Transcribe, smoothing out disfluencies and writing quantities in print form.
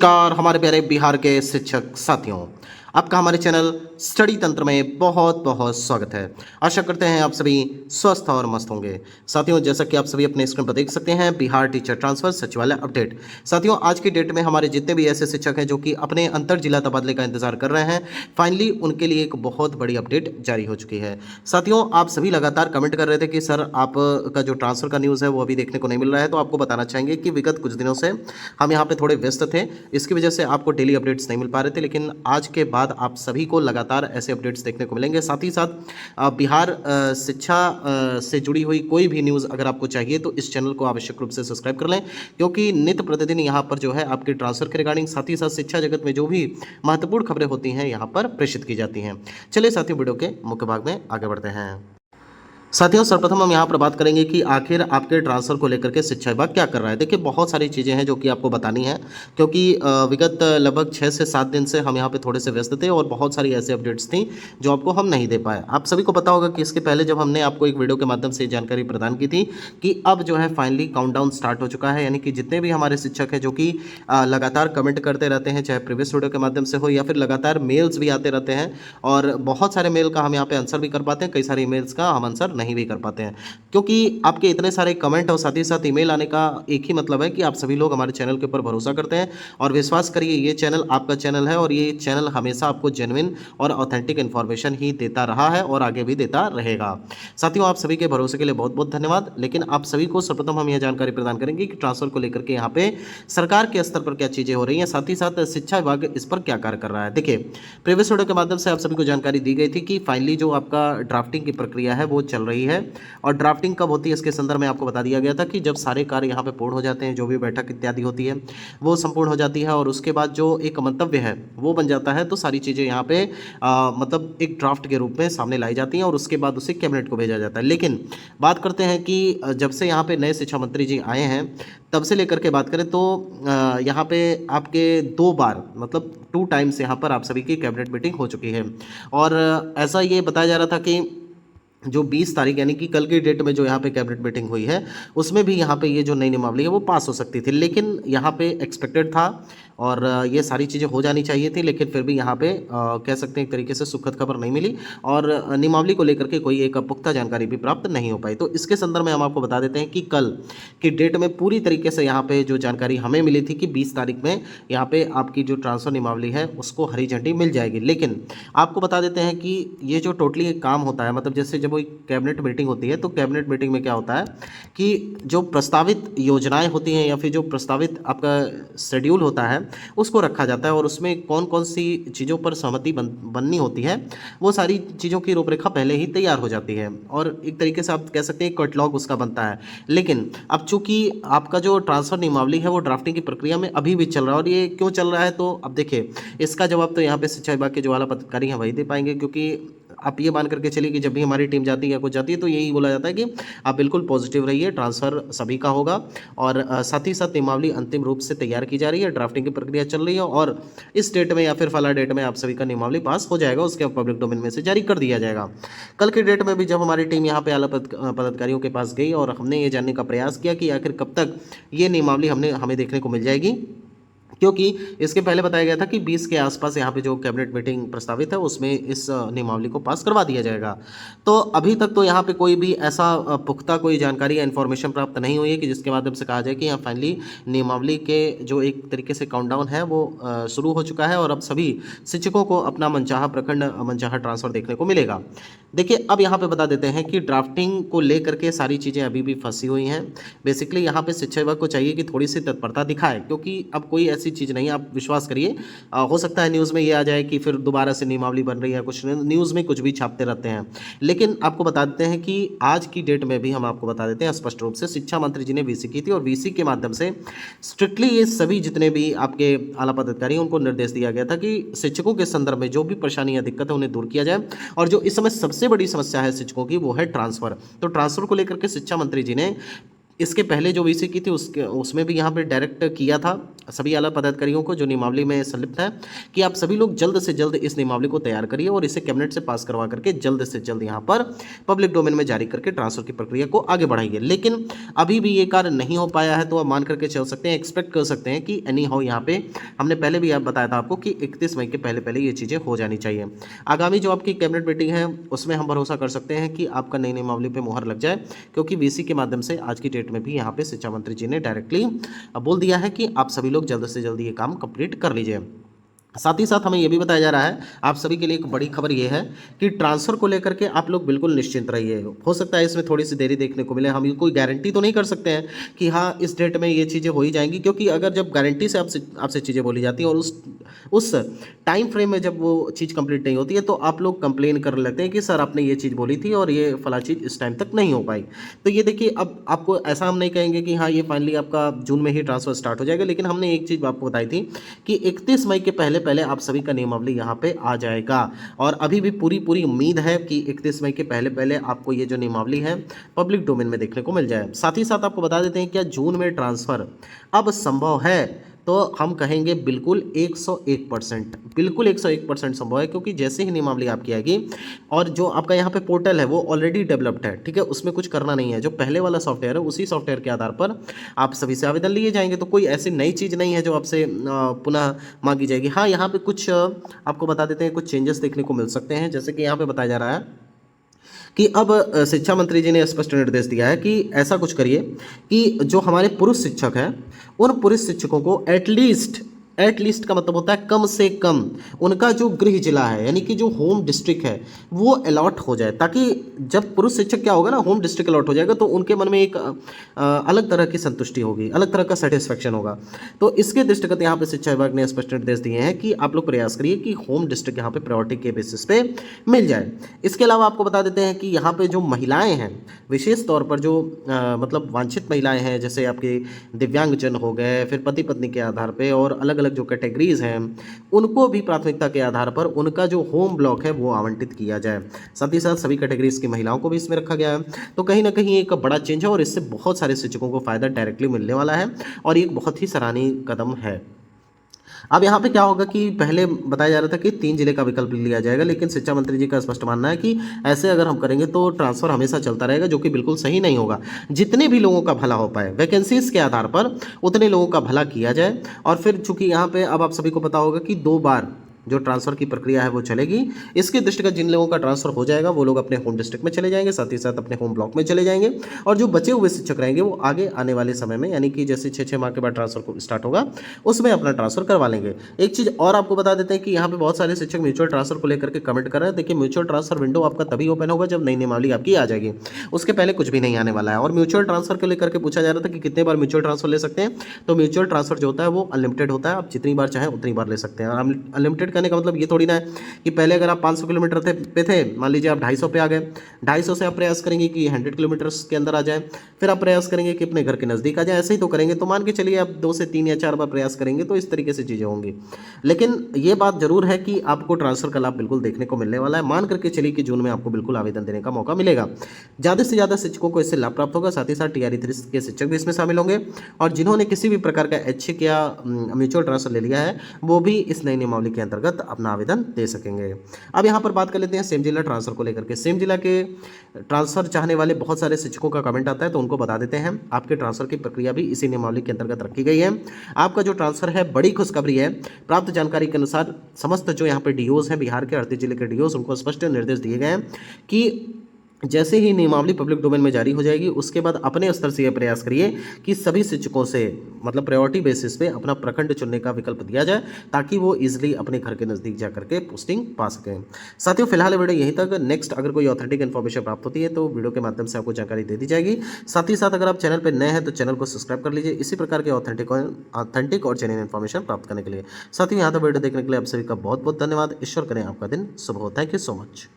नमस्कार हमारे प्यारे बिहार के शिक्षक साथियों, आपका हमारे चैनल स्टडी तंत्र में बहुत बहुत स्वागत है। आशा करते हैं आप सभी स्वस्थ और मस्त होंगे। साथियों, जैसा कि आप सभी अपने स्क्रीन पर देख सकते हैं, बिहार टीचर ट्रांसफर सचिवालय अपडेट। साथियों, आज की डेट में हमारे जितने भी ऐसे शिक्षक हैं जो कि अपने अंतर जिला तबादले का इंतजार कर रहे हैं, फाइनली उनके लिए एक बहुत बड़ी अपडेट जारी हो चुकी है। साथियों, आप सभी लगातार कमेंट कर रहे थे कि सर आप का जो ट्रांसफर का न्यूज़ है वो अभी देखने को नहीं मिल रहा है, तो आपको बताना चाहेंगे कि विगत कुछ दिनों से हम यहाँ पे थोड़े व्यस्त थे, इसकी वजह से आपको डेली अपडेट्स नहीं मिल पा रहे थे, लेकिन आज के बाद आप सभी को लगातार ऐसे अपडेट्स देखने को मिलेंगे। साथ ही साथ बिहार शिक्षा से जुड़ी हुई कोई भी न्यूज़ अगर आपको चाहिए तो इस चैनल को आवश्यक रूप से सब्सक्राइब कर लें, क्योंकि नित्य प्रतिदिन यहाँ पर जो है आपके ट्रांसफर के रिगार्डिंग, साथ ही साथ शिक्षा जगत में जो भी महत्वपूर्ण खबरें होती हैं यहाँ पर प्रेषित की जाती हैं। चलिए साथियों, वीडियो के मुख्य भाग में आगे बढ़ते हैं। साथियों, सर्वप्रथम हम यहाँ पर बात करेंगे कि आखिर आपके ट्रांसफ़र को लेकर के शिक्षा विभाग क्या कर रहा है। देखिए, बहुत सारी चीज़ें हैं जो कि आपको बतानी है, क्योंकि विगत लगभग 6 से 7 दिन से हम यहाँ पे थोड़े से व्यस्त थे और बहुत सारी ऐसी अपडेट्स थी जो आपको हम नहीं दे पाए। आप सभी को पता होगा कि इसके पहले जब हमने आपको एक वीडियो के माध्यम से जानकारी प्रदान की थी कि अब जो है फाइनली काउंटडाउन स्टार्ट हो चुका है, यानी कि जितने भी हमारे शिक्षक हैं जो कि लगातार कमेंट करते रहते हैं, चाहे प्रीवियस वीडियो के माध्यम से हो या फिर लगातार मेल्स भी आते रहते हैं, और बहुत सारे मेल का हम यहाँ पे आंसर भी कर पाते हैं, कई सारे ईमेल्स का हम आंसर नहीं भी कर पाते हैं, क्योंकि आपके इतने सारे कमेंट और साथ ही साथ ईमेल आने का एक ही मतलब है कि आप सभी लोग हमारे चैनल के ऊपर भरोसा करते हैं। और विश्वास करिए, ये चैनल आपका चैनल है और ये चैनल हमेशा आपको जेन्युइन और ऑथेंटिक इन्फॉर्मेशन ही देता रहा है और आगे भी देता रहेगा। साथियों, आप सभी के भरोसे के लिए बहुत बहुत धन्यवाद। लेकिन आप सभी को सर्वप्रथम हम यह जानकारी प्रदान करेंगे कि ट्रांसफर को लेकर के यहाँ पे सरकार के स्तर पर क्या चीज़ें हो रही हैं, साथ ही साथ शिक्षा विभाग इस पर क्या कार्य कर रहा है। देखिए, प्रीवियस वीडियो के माध्यम से आप सभी को जानकारी दी गई थी कि फाइनली जो आपका ड्राफ्टिंग की प्रक्रिया है वो चल रही है, और ड्राफ्टिंग कब होती है इसके संदर्भ में आपको बता दिया गया था कि जब सारे कार्य यहाँ पे पूर्ण हो जाते हैं, जो भी बैठक इत्यादि होती है वो संपूर्ण हो जाती है, और उसके बाद जो एक मंतव्य है वो बन जाता है, तो सारी चीज़ें यहाँ पे मतलब एक ड्राफ्ट के रूप में सामने लाई जाती हैं और उसके बाद उसे कैबिनेट को भेजा जाता है। लेकिन बात करते हैं कि जब से यहाँ पे नए शिक्षा मंत्री जी आए हैं तब से लेकर के बात करें तो यहाँ पे आपके 2 बार मतलब 2 टाइम्स यहाँ पर आप सभी की कैबिनेट मीटिंग हो चुकी है, और ऐसा ये बताया जा रहा था कि जो 20 तारीख यानी कि कल की डेट में जो यहाँ पे कैबिनेट मीटिंग हुई है उसमें भी यहाँ पे ये जो नई नियमावली है वो पास हो सकती थी, लेकिन यहाँ पे एक्सपेक्टेड था और ये सारी चीज़ें हो जानी चाहिए थी, लेकिन फिर भी यहाँ पे कह सकते हैं एक तरीके से सुखद खबर नहीं मिली और नियमावली को लेकर के कोई एक पुख्ता जानकारी भी प्राप्त नहीं हो पाई। तो इसके संदर्भ में हम आपको बता देते हैं कि कल की डेट में पूरी तरीके से यहाँ पे जो जानकारी हमें मिली थी कि 20 तारीख में यहाँ पे आपकी जो ट्रांसफ़र नियमावली है उसको हरी झंडी मिल जाएगी। लेकिन आपको बता देते हैं कि ये जो टोटली एक काम होता है, मतलब जैसे जब कोई कैबिनेट मीटिंग होती है तो कैबिनेट मीटिंग में क्या होता है कि जो प्रस्तावित योजनाएं होती हैं या फिर जो प्रस्तावित आपका शेड्यूल होता है उसको रखा जाता है, और उसमें कौन कौन सी चीज़ों पर सहमति बननी होती है वो सारी चीज़ों की रूपरेखा पहले ही तैयार हो जाती है, और एक तरीके से आप कह सकते हैं कैटलॉग उसका बनता है। लेकिन अब चूंकि आपका जो ट्रांसफ़र नियमावली है वो ड्राफ्टिंग की प्रक्रिया में अभी भी चल रहा है, और ये क्यों चल रहा है तो अब देखिए, इसका जवाब तो यहाँ पे शिक्षा विभाग के जो आला पदाधिकारी हैं वही दे पाएंगे, क्योंकि आप ये मान करके चलिए कि जब भी हमारी टीम जाती है या कुछ जाती है तो यही बोला जाता है कि आप बिल्कुल पॉजिटिव रहिए, ट्रांसफ़र सभी का होगा, और साथ ही साथ नियमावली अंतिम रूप से तैयार की जा रही है, ड्राफ्टिंग की प्रक्रिया चल रही है, और इस डेट में या फिर फला डेट में आप सभी का नियमावली पास हो जाएगा, उसके पब्लिक डोमेन में से जारी कर दिया जाएगा। कल की डेट में भी जब हमारी टीम यहाँ पे आला पदाधिकारियों के पास गई और हमने ये जानने का प्रयास किया कि आखिर कब तक ये नियमावली हमें देखने को मिल जाएगी, क्योंकि इसके पहले बताया गया था कि 20 के आसपास यहाँ पे जो कैबिनेट मीटिंग प्रस्तावित है उसमें इस नियमावली को पास करवा दिया जाएगा। तो अभी तक तो यहाँ पे कोई भी ऐसा पुख्ता कोई जानकारी या इन्फॉर्मेशन प्राप्त नहीं हुई है कि जिसके माध्यम से कहा जाए कि यहाँ फाइनली नियमावली के जो एक तरीके से काउंटडाउन है वो शुरू हो चुका है और अब सभी शिक्षकों को अपना मनचाहा प्रखंड मनचाहा ट्रांसफ़र देखने को मिलेगा। देखिए, अब यहाँ पे बता देते हैं कि ड्राफ्टिंग को लेकर के सारी चीज़ें अभी भी फंसी हुई हैं। बेसिकली यहाँ पे शिक्षा विभाग को चाहिए कि थोड़ी सी तत्परता दिखाए, क्योंकि अब कोई ऐसी चीज़ नहीं है, आप विश्वास करिए। हो सकता है न्यूज़ में ये आ जाए कि फिर दोबारा से नियमावली बन रही है, कुछ न्यूज़ में कुछ भी छापते रहते हैं, लेकिन आपको बता देते हैं कि आज की डेट में भी हम आपको बता देते हैं स्पष्ट रूप से शिक्षा मंत्री जी ने वीसी की थी, और वीसी के माध्यम से स्ट्रिक्टली ये सभी जितने भी आपके आला पदाधिकारी हैं उनको निर्देश दिया गया था कि शिक्षकों के संदर्भ में जो भी परेशानी या दिक्कत है उन्हें दूर किया जाए, और जो इस समय सबसे बड़ी समस्या है शिक्षकों की वो है ट्रांसफ़र। तो ट्रांसफ़र को लेकर के शिक्षा मंत्री जी ने इसके पहले जो वीसी की थी उसके उसमें भी यहाँ पे डायरेक्ट किया था सभी आला पदाधिकारियों को जो नियमावली में संलिप्त है कि आप सभी लोग जल्द से जल्द इस नियमावली को तैयार करिए और इसे कैबिनेट से पास करवा करके जल्द से जल्द यहाँ पर पब्लिक डोमेन में जारी करके ट्रांसफर की प्रक्रिया को आगे बढ़ाइए। लेकिन अभी भी ये कार्य नहीं हो पाया है, तो आप मान करके चल सकते हैं, एक्सपेक्ट कर सकते हैं कि एनी हाउ यहाँ पे हमने पहले भी बताया था आपको कि 31 मई के पहले पहले ये चीज़ें हो जानी चाहिए। आगामी जो आपकी कैबिनेट मीटिंग है उसमें हम भरोसा कर सकते हैं कि आपका नई नियमावली पे मुहर लग जाए, क्योंकि वीसी के माध्यम से आज की डेट में भी यहाँ पे शिक्षा मंत्री जी ने डायरेक्टली बोल दिया है कि आप सभी लोग जल्द से जल्द ये काम कंप्लीट कर लीजिए। साथ ही साथ हमें यह भी बताया जा रहा है, आप सभी के लिए एक बड़ी खबर यह है कि ट्रांसफ़र को लेकर के आप लोग बिल्कुल निश्चिंत रहिए। हो सकता है इसमें थोड़ी सी देरी देखने को मिले, हम ये कोई गारंटी तो नहीं कर सकते हैं कि हाँ इस डेट में ये चीज़ें हो ही जाएंगी, क्योंकि अगर जब गारंटी से आपसे चीज़ें बोली जाती हैं और उस टाइम फ्रेम में जब वो चीज़ कंप्लीट नहीं होती है तो आप लोग कंप्लेन करने लगते हैं कि सर आपने ये चीज़ बोली थी और ये फला चीज़ इस टाइम तक नहीं हो पाई। तो ये देखिए, अब आपको ऐसा हम नहीं कहेंगे कि हाँ ये फाइनली आपका जून में ही ट्रांसफ़र स्टार्ट हो जाएगा, लेकिन हमने एक चीज़ आपको बताई थी कि 31 मई के पहले पहले आप सभी का नियमावली यहाँ पे आ जाएगा। और अभी भी पूरी उम्मीद है कि 31 मई के पहले पहले आपको ये जो नियमावली है पब्लिक डोमेन में देखने को मिल जाए। साथ ही साथ आपको बता देते हैं क्या जून में ट्रांसफ़र अब संभव है, तो हम कहेंगे बिल्कुल 101%, बिल्कुल 101% संभव है, क्योंकि जैसे ही नियमावली आपकी आएगी और जो आपका यहाँ पे पोर्टल है वो ऑलरेडी डेवलप्ड है, ठीक है, उसमें कुछ करना नहीं है, जो पहले वाला सॉफ्टवेयर है उसी सॉफ्टवेयर के आधार पर आप सभी से आवेदन लिए जाएंगे। तो कोई ऐसी नई चीज़ नहीं है जो आपसे पुनः मांगी जाएगी। हाँ, यहाँ पे कुछ आपको बता देते हैं, कुछ चेंजेस देखने को मिल सकते हैं, जैसे कि यहाँ पे बताया जा रहा है कि अब शिक्षा मंत्री जी ने स्पष्ट निर्देश दिया है कि ऐसा कुछ करिए कि जो हमारे पुरुष शिक्षक हैं उन पुरुष शिक्षकों को एटलीस्ट का मतलब होता है कम से कम उनका जो गृह जिला है, यानी कि जो होम डिस्ट्रिक्ट है वो अलॉट हो जाए, ताकि जब पुरुष शिक्षक क्या होगा ना, होम डिस्ट्रिक्ट अलॉट हो जाएगा तो उनके मन में एक अलग तरह की संतुष्टि होगी, अलग तरह का सेटिस्फेक्शन होगा। तो इसके दृष्टिगत यहाँ पे शिक्षा विभाग ने स्पष्ट निर्देश दिए हैं कि आप लोग प्रयास करिए कि होम डिस्ट्रिक्ट यहाँ पे प्रायोरिटी के बेसिस पे मिल जाए। इसके अलावा आपको बता देते हैं कि यहाँ पे जो महिलाएं हैं, विशेष तौर पर जो मतलब वांछित महिलाएं हैं, जैसे आपके दिव्यांगजन हो गए, फिर पति पत्नी के आधार पे और अलग अलग जो कैटेगरीज हैं उनको भी प्राथमिकता के आधार पर उनका जो होम ब्लॉक है वो आवंटित किया जाए। साथ ही साथ सभी कैटेगरीज की महिलाओं को भी इसमें रखा गया है। तो कहीं ना कहीं एक बड़ा चेंज है और इससे बहुत सारे शिक्षकों को फायदा डायरेक्टली मिलने वाला है और एक बहुत ही सराहनीय कदम है। अब यहाँ पे क्या होगा कि पहले बताया जा रहा था कि 3 जिले का विकल्प लिया जाएगा, लेकिन शिक्षा मंत्री जी का स्पष्ट मानना है कि ऐसे अगर हम करेंगे तो ट्रांसफर हमेशा चलता रहेगा, जो कि बिल्कुल सही नहीं होगा। जितने भी लोगों का भला हो पाए वैकेंसीज के आधार पर उतने लोगों का भला किया जाए। और फिर चूंकि यहाँ पे अब आप सभी को पता होगा कि 2 बार जो ट्रांसफ़र की प्रक्रिया है वो चलेगी। इसके दृष्टिगत जिन लोगों का ट्रांसफ़र हो जाएगा वो लोग अपने होम डिस्ट्रिक्ट में चले जाएंगे, साथ ही साथ अपने होम ब्लॉक में चले जाएंगे, और जो बचे हुए शिक्षक रहेंगे वो आगे आने वाले समय में, यानी कि जैसे 6 माह के बाद ट्रांसफ़र स्टार्ट होगा उसमें अपना ट्रांसफ़र करवा लेंगे। एक चीज़ और आपको बता देते हैं कि यहाँ पे बहुत सारे शिक्षक म्यूचुअल ट्रांसफ़र को लेकर के कमेंट कर रहे हैं। देखिए, म्यूचुअल ट्रांसफ़र विंडो आपका तभी ओपन होगा जब नई नियमावली आपकी आ जाएगी, उसके पहले कुछ भी नहीं आने वाला है। और म्यूचुअल ट्रांसफ़र को लेकर के पूछा जा रहा था कि कितने बार म्यूचुअल ट्रांसफ़र ले सकते हैं, तो म्यूचुअल ट्रांसफ़र जो होता है वो अनलिमिटेड होता है, आप जितनी बार चाहें उतनी बार ले सकते हैं। अनलिमिटेड कहने का मतलब ये थोड़ी ना है कि पहले अगर आप 500 किलोमीटर पे थे, मान लीजिए आप 250 पे आ गए, 250 से आप प्रयास करेंगे कि 100 किलोमीटर्स के अंदर आ जाए, फिर आप प्रयास करेंगे कि अपने घर के नज़दीक आ जाए, ऐसे ही तो करेंगे। तो मान के चलिए आप 2 से 3 या 4 बार प्रयास करेंगे तो इस तरीके से चीज़ें होंगी। लेकिन ये बात जरूर है कि आपको ट्रांसफ़र का लाभ बिल्कुल देखने को मिलने वाला है। मान करके चलिए कि जून में आपको बिल्कुल आवेदन देने का मौका मिलेगा। ज़्यादा से ज़्यादा शिक्षकों को इससे लाभ प्राप्त होगा, साथ ही साथ TRE 3 के शिक्षक भी इसमें शामिल होंगे, और जिन्होंने किसी भी प्रकार का ऐच्छिक या म्यूचुअल ट्रांसफ़र ले लिया है वो भी इस नई नियमावली के अंतर्गत अपना आवेदन दे सकेंगे। अब यहाँ पर बात कर लेते हैं सेम जिला ट्रांसफ़र को लेकर के। सेम जिला के ट्रांसफ़र चाहने वाले बहुत सारे शिक्षकों का कमेंट आता है, तो उनको बता देते हैं आपके ट्रांसफ़र की प्रक्रिया भी इसी नियमावली के अंतर्गत रखी गई है। आपका जो ट्रांसफ़र है, बड़ी खुशखबरी है, प्राप्त जानकारी के अनुसार समस्त जो यहाँ पे DOs हैं, बिहार के 38 जिले के DOs, उनको स्पष्ट निर्देश दिए गए हैं कि जैसे ही नियमावली पब्लिक डोमेन में जारी हो जाएगी उसके बाद अपने स्तर से यह प्रयास करिए कि सभी शिक्षकों से मतलब प्रायोरिटी बेसिस पे अपना प्रखंड चुनने का विकल्प दिया जाए, ताकि वो इजीली अपने घर के नज़दीक जा करके पोस्टिंग पा सकें। साथियों, फिलहाल वीडियो यहीं तक। नेक्स्ट अगर कोई ऑथेंटिक इन्फॉर्मेशन प्राप्त होती है तो वीडियो के माध्यम से आपको जानकारी दे दी जाएगी। साथ ही साथ अगर आप चैनल पर नए हैं तो चैनल को सब्सक्राइब कर लीजिए इसी प्रकार के ऑथेंटिक और जेन्युइन इन्फॉर्मेशन प्राप्त करने के लिए। साथियों, यहाँ तक वीडियो देखने के लिए आप सभी का बहुत बहुत धन्यवाद। ईश्वर करें आपका दिन शुभ हो। Thank you so much.